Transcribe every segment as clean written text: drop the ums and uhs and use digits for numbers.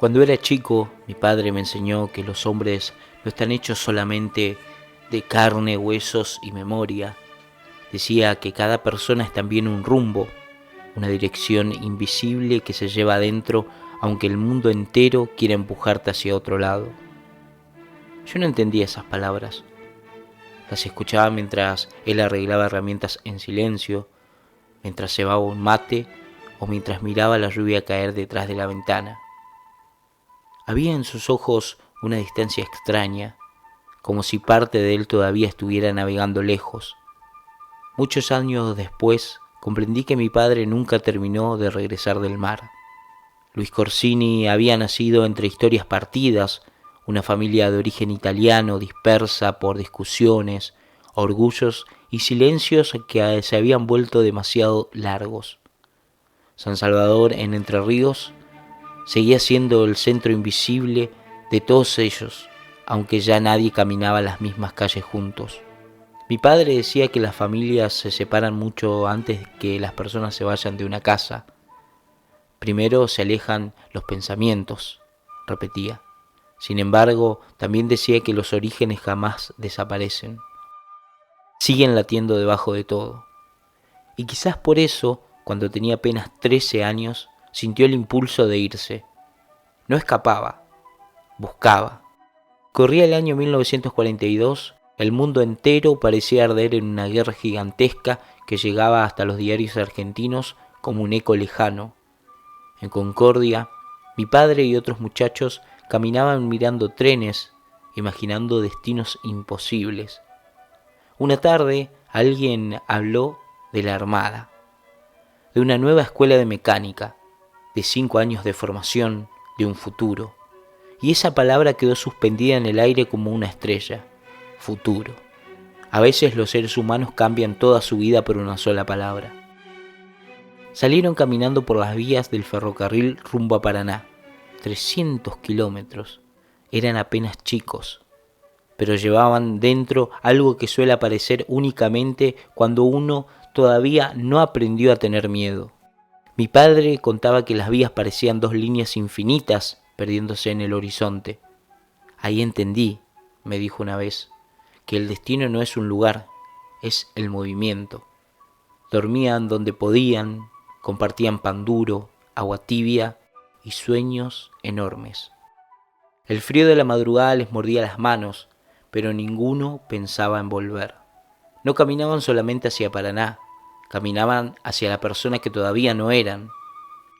Cuando era chico, mi padre me enseñó que los hombres no están hechos solamente de carne, huesos y memoria. Decía que cada persona es también un rumbo, una dirección invisible que se lleva adentro, aunque el mundo entero quiera empujarte hacia otro lado. Yo no entendía esas palabras. Las escuchaba mientras él arreglaba herramientas en silencio, mientras cebaba un mate o mientras miraba la lluvia caer detrás de la ventana. Había en sus ojos una distancia extraña, como si parte de él todavía estuviera navegando lejos. Muchos años después comprendí que mi padre nunca terminó de regresar del mar. Luis Corsini había nacido entre historias partidas, una familia de origen italiano dispersa por discusiones, orgullos y silencios que se habían vuelto demasiado largos. San Salvador, en Entre Ríos, seguía siendo el centro invisible de todos ellos, aunque ya nadie caminaba las mismas calles juntos. Mi padre decía que las familias se separan mucho antes que las personas se vayan de una casa. Primero se alejan los pensamientos, repetía. Sin embargo, también decía que los orígenes jamás desaparecen. Siguen latiendo debajo de todo. Y quizás por eso, cuando tenía apenas 13 años, sintió el impulso de irse. No escapaba, buscaba. Corría el año 1942, el mundo entero parecía arder en una guerra gigantesca que llegaba hasta los diarios argentinos como un eco lejano. En Concordia, mi padre y otros muchachos caminaban mirando trenes, imaginando destinos imposibles. Una tarde, alguien habló de la Armada, de una nueva escuela de mecánica, de 5 años de formación, de un futuro. Y esa palabra quedó suspendida en el aire como una estrella. Futuro. A veces los seres humanos cambian toda su vida por una sola palabra. Salieron caminando por las vías del ferrocarril rumbo a Paraná. 300 kilómetros. Eran apenas chicos, pero llevaban dentro algo que suele aparecer únicamente cuando uno todavía no aprendió a tener miedo. Mi padre contaba que las vías parecían 2 líneas infinitas perdiéndose en el horizonte. Ahí entendí, me dijo una vez, que el destino no es un lugar, es el movimiento. Dormían donde podían, compartían pan duro, agua tibia y sueños enormes. El frío de la madrugada les mordía las manos, pero ninguno pensaba en volver. No caminaban solamente hacia Paraná, caminaban hacia la persona que todavía no eran.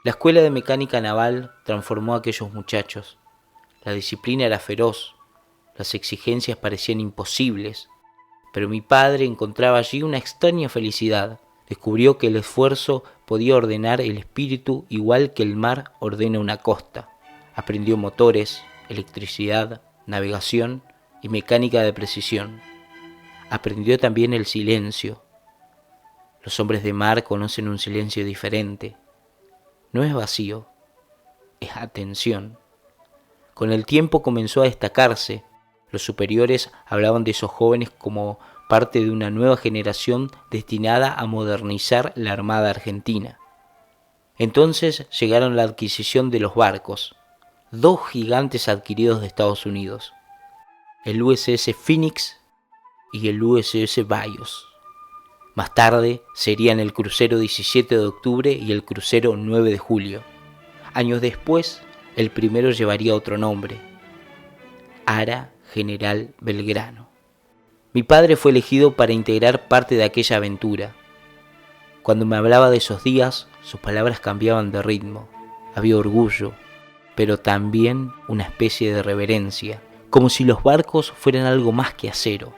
La escuela de mecánica naval transformó a aquellos muchachos. La disciplina era feroz, las exigencias parecían imposibles, pero mi padre encontraba allí una extraña felicidad. Descubrió que el esfuerzo podía ordenar el espíritu igual que el mar ordena una costa. Aprendió motores, electricidad, navegación y mecánica de precisión. Aprendió también el silencio. Los hombres de mar conocen un silencio diferente. No es vacío, es atención. Con el tiempo comenzó a destacarse. Los superiores hablaban de esos jóvenes como parte de una nueva generación destinada a modernizar la Armada Argentina. Entonces llegaron la adquisición de los barcos, 2 gigantes adquiridos de Estados Unidos, el USS Phoenix y el USS Bayous. Más tarde serían el crucero 17 de octubre y el crucero 9 de julio. Años después, el primero llevaría otro nombre, Ara General Belgrano. Mi padre fue elegido para integrar parte de aquella aventura. Cuando me hablaba de esos días, sus palabras cambiaban de ritmo. Había orgullo, pero también una especie de reverencia, como si los barcos fueran algo más que acero.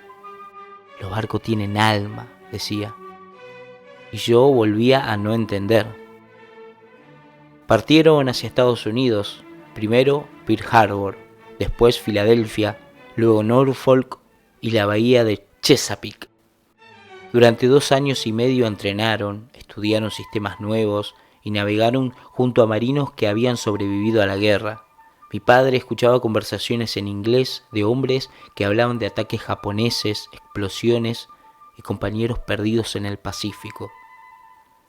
Los barcos tienen alma, decía, y yo volvía a no entender. Partieron hacia Estados Unidos, primero Pearl Harbor, después Filadelfia, luego Norfolk y la bahía de Chesapeake. Durante 2 años y medio entrenaron, estudiaron sistemas nuevos y navegaron junto a marinos que habían sobrevivido a la guerra. Mi padre escuchaba conversaciones en inglés de hombres que hablaban de ataques japoneses, explosiones y compañeros perdidos en el Pacífico.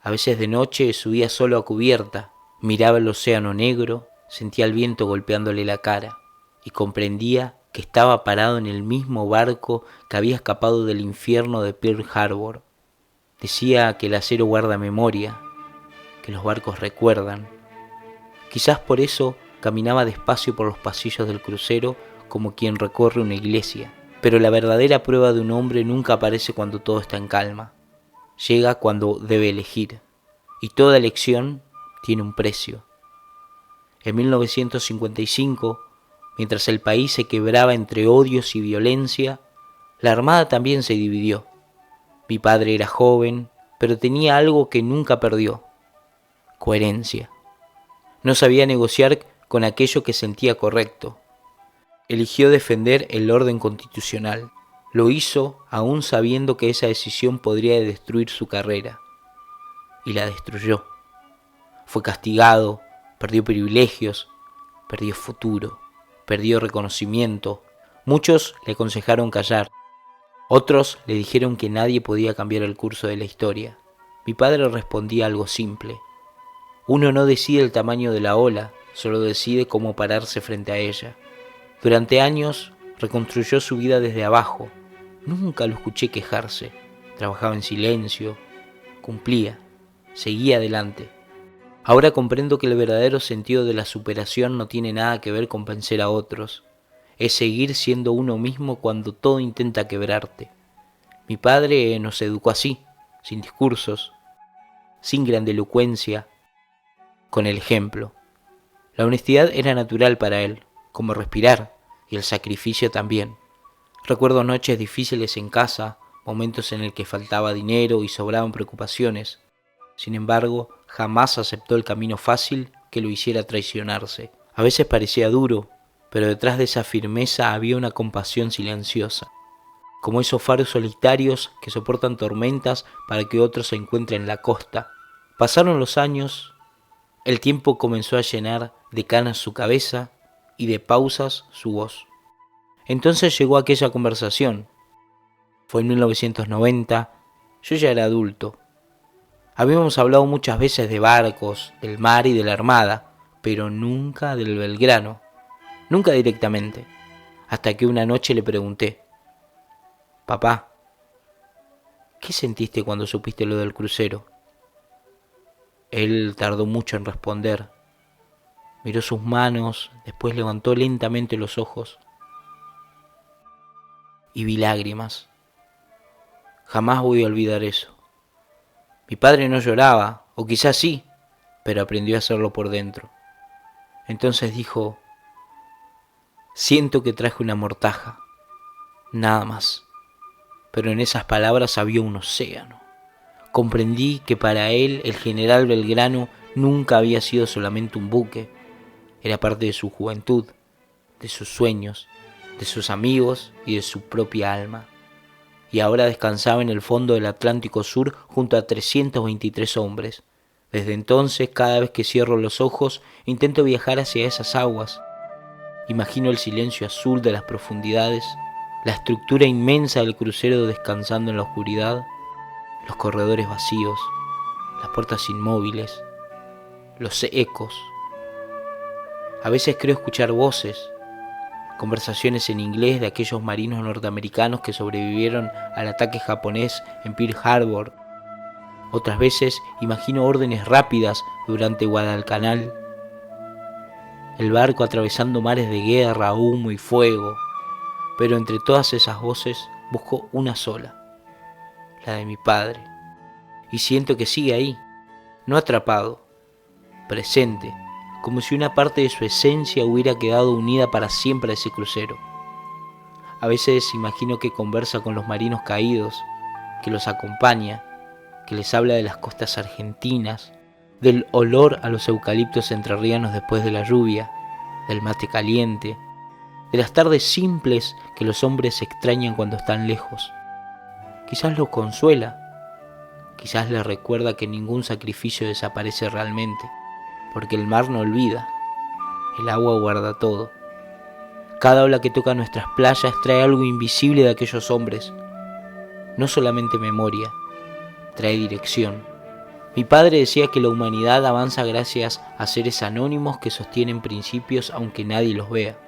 A veces de noche subía solo a cubierta, miraba el océano negro Sentía el viento golpeándole la cara y comprendía que estaba parado en el mismo barco que había escapado del infierno de Pearl Harbor. Decía que el acero guarda memoria, que los barcos recuerdan. Quizás por eso caminaba despacio por los pasillos del crucero como quien recorre una iglesia. Pero la verdadera prueba de un hombre nunca aparece cuando todo está en calma. Llega cuando debe elegir. Y toda elección tiene un precio. En 1955, mientras el país se quebraba entre odios y violencia, la Armada también se dividió. Mi padre era joven, pero tenía algo que nunca perdió: coherencia. No sabía negociar con aquello que sentía correcto. Eligió defender el orden constitucional. Lo hizo aún sabiendo que esa decisión podría destruir su carrera. Y la destruyó. Fue castigado, perdió privilegios, perdió futuro, perdió reconocimiento. Muchos le aconsejaron callar. Otros le dijeron que nadie podía cambiar el curso de la historia. Mi padre respondía algo simple: uno no decide el tamaño de la ola, solo decide cómo pararse frente a ella. Durante años reconstruyó su vida desde abajo. Nunca lo escuché quejarse. Trabajaba en silencio, cumplía, seguía adelante. Ahora comprendo que el verdadero sentido de la superación no tiene nada que ver con vencer a otros. Es seguir siendo uno mismo cuando todo intenta quebrarte. Mi padre nos educó así, sin discursos, sin grandilocuencia, con el ejemplo. La honestidad era natural para él, como respirar, y el sacrificio también. Recuerdo noches difíciles en casa, momentos en el que faltaba dinero y sobraban preocupaciones. Sin embargo, jamás aceptó el camino fácil que lo hiciera traicionarse. A veces parecía duro, pero detrás de esa firmeza había una compasión silenciosa, como esos faros solitarios que soportan tormentas para que otros se encuentren en la costa. Pasaron los años, el tiempo comenzó a llenar de canas su cabeza y de pausas su voz. Entonces llegó aquella conversación. Fue en 1990, yo ya era adulto. Habíamos hablado muchas veces de barcos, del mar y de la armada, pero nunca del Belgrano, nunca directamente, hasta que una noche le pregunté: papá, ¿qué sentiste cuando supiste lo del crucero? Él tardó mucho en responder. Miró sus manos, después levantó lentamente los ojos. Y vi lágrimas. Jamás voy a olvidar eso. Mi padre no lloraba, o quizás sí, pero aprendió a hacerlo por dentro. Entonces dijo: siento que traje una mortaja, nada más. Pero en esas palabras había un océano. Comprendí que para él el general Belgrano nunca había sido solamente un buque. Era parte de su juventud, de sus sueños, de sus amigos y de su propia alma. Y ahora descansaba en el fondo del Atlántico Sur junto a 323 hombres. Desde entonces, cada vez que cierro los ojos, intento viajar hacia esas aguas. Imagino el silencio azul de las profundidades, la estructura inmensa del crucero descansando en la oscuridad, los corredores vacíos, las puertas inmóviles, los ecos. A veces creo escuchar voces, conversaciones en inglés de aquellos marinos norteamericanos que sobrevivieron al ataque japonés en Pearl Harbor. Otras veces imagino órdenes rápidas durante Guadalcanal, el barco atravesando mares de guerra, humo y fuego. Pero entre todas esas voces busco una sola, la de mi padre, y siento que sigue ahí, no atrapado, presente, como si una parte de su esencia hubiera quedado unida para siempre a ese crucero. A veces imagino que conversa con los marinos caídos, que los acompaña, que les habla de las costas argentinas, del olor a los eucaliptos entrerrianos después de la lluvia, del mate caliente, de las tardes simples que los hombres extrañan cuando están lejos. Quizás los consuela, quizás les recuerda que ningún sacrificio desaparece realmente, porque el mar no olvida, el agua guarda todo. Cada ola que toca nuestras playas trae algo invisible de aquellos hombres, no solamente memoria, trae dirección, Mi padre decía que la humanidad avanza gracias a seres anónimos que sostienen principios aunque nadie los vea.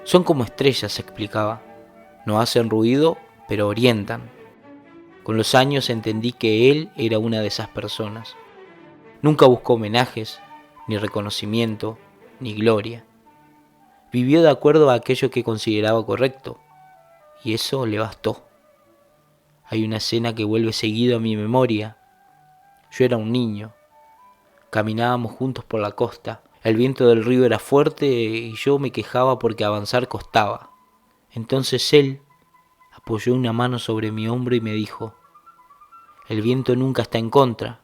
Son como estrellas, explicaba. No hacen ruido, pero orientan. Con los años entendí que él era una de esas personas. Nunca buscó homenajes, ni reconocimiento, ni gloria. Vivió de acuerdo a aquello que consideraba correcto, y eso le bastó. Hay una escena que vuelve seguido a mi memoria. Yo era un niño. Caminábamos juntos por la costa. El viento del río era fuerte y yo me quejaba porque avanzar costaba. Entonces él apoyó una mano sobre mi hombro y me dijo: «El viento nunca está en contra».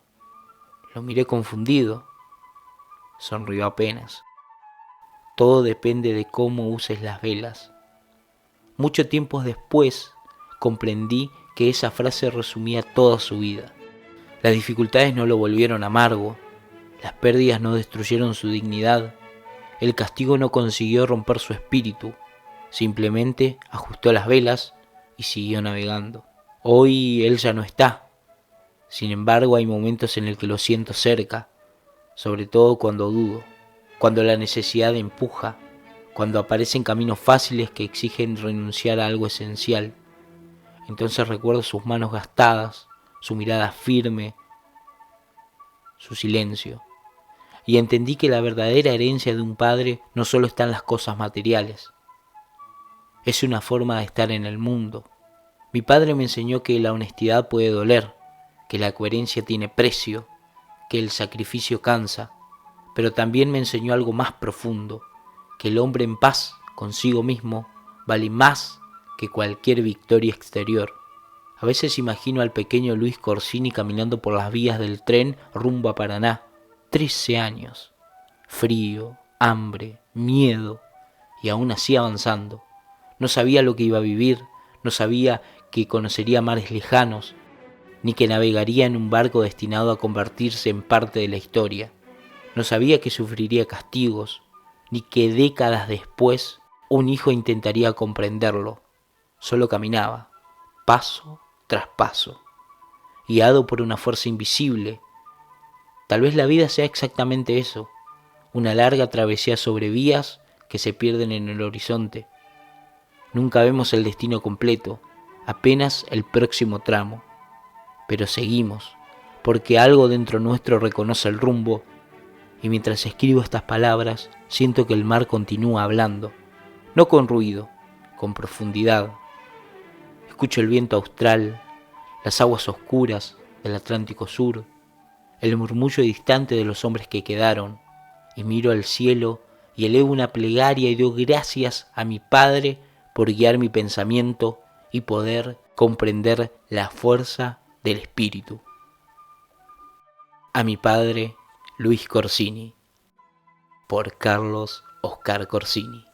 Lo miré confundido. Sonrió apenas. Todo depende de cómo uses las velas. Mucho tiempo después comprendí que esa frase resumía toda su vida. Las dificultades no lo volvieron amargo, las pérdidas no destruyeron su dignidad, el castigo no consiguió romper su espíritu, simplemente ajustó las velas y siguió navegando. Hoy él ya no está, sin embargo hay momentos en el que lo siento cerca, sobre todo cuando dudo, cuando la necesidad empuja, cuando aparecen caminos fáciles que exigen renunciar a algo esencial. Entonces recuerdo sus manos gastadas, su mirada firme, su silencio. Y entendí que la verdadera herencia de un padre no solo está en las cosas materiales. Es una forma de estar en el mundo. Mi padre me enseñó que la honestidad puede doler, que la coherencia tiene precio, que el sacrificio cansa, pero también me enseñó algo más profundo, que el hombre en paz consigo mismo vale más que cualquier victoria exterior. A veces imagino al pequeño Luis Corsini caminando por las vías del tren rumbo a Paraná. 13 años. Frío, hambre, miedo, y aún así avanzando. No sabía lo que iba a vivir, no sabía que conocería mares lejanos, ni que navegaría en un barco destinado a convertirse en parte de la historia. No sabía que sufriría castigos, ni que décadas después un hijo intentaría comprenderlo. Solo caminaba, paso tras paso, guiado por una fuerza invisible. Tal vez la vida sea exactamente eso, una larga travesía sobre vías que se pierden en el horizonte. Nunca vemos el destino completo, apenas el próximo tramo, pero seguimos, porque algo dentro nuestro reconoce el rumbo, y mientras escribo estas palabras, siento que el mar continúa hablando, no con ruido, con profundidad. Escucho el viento austral, las aguas oscuras del Atlántico Sur, el murmullo distante de los hombres que quedaron, y miro al cielo y elevo una plegaria y doy gracias a mi Padre por guiar mi pensamiento y poder comprender la fuerza del espíritu. A mi padre, Luis Corsini, por Carlos Oscar Corsini.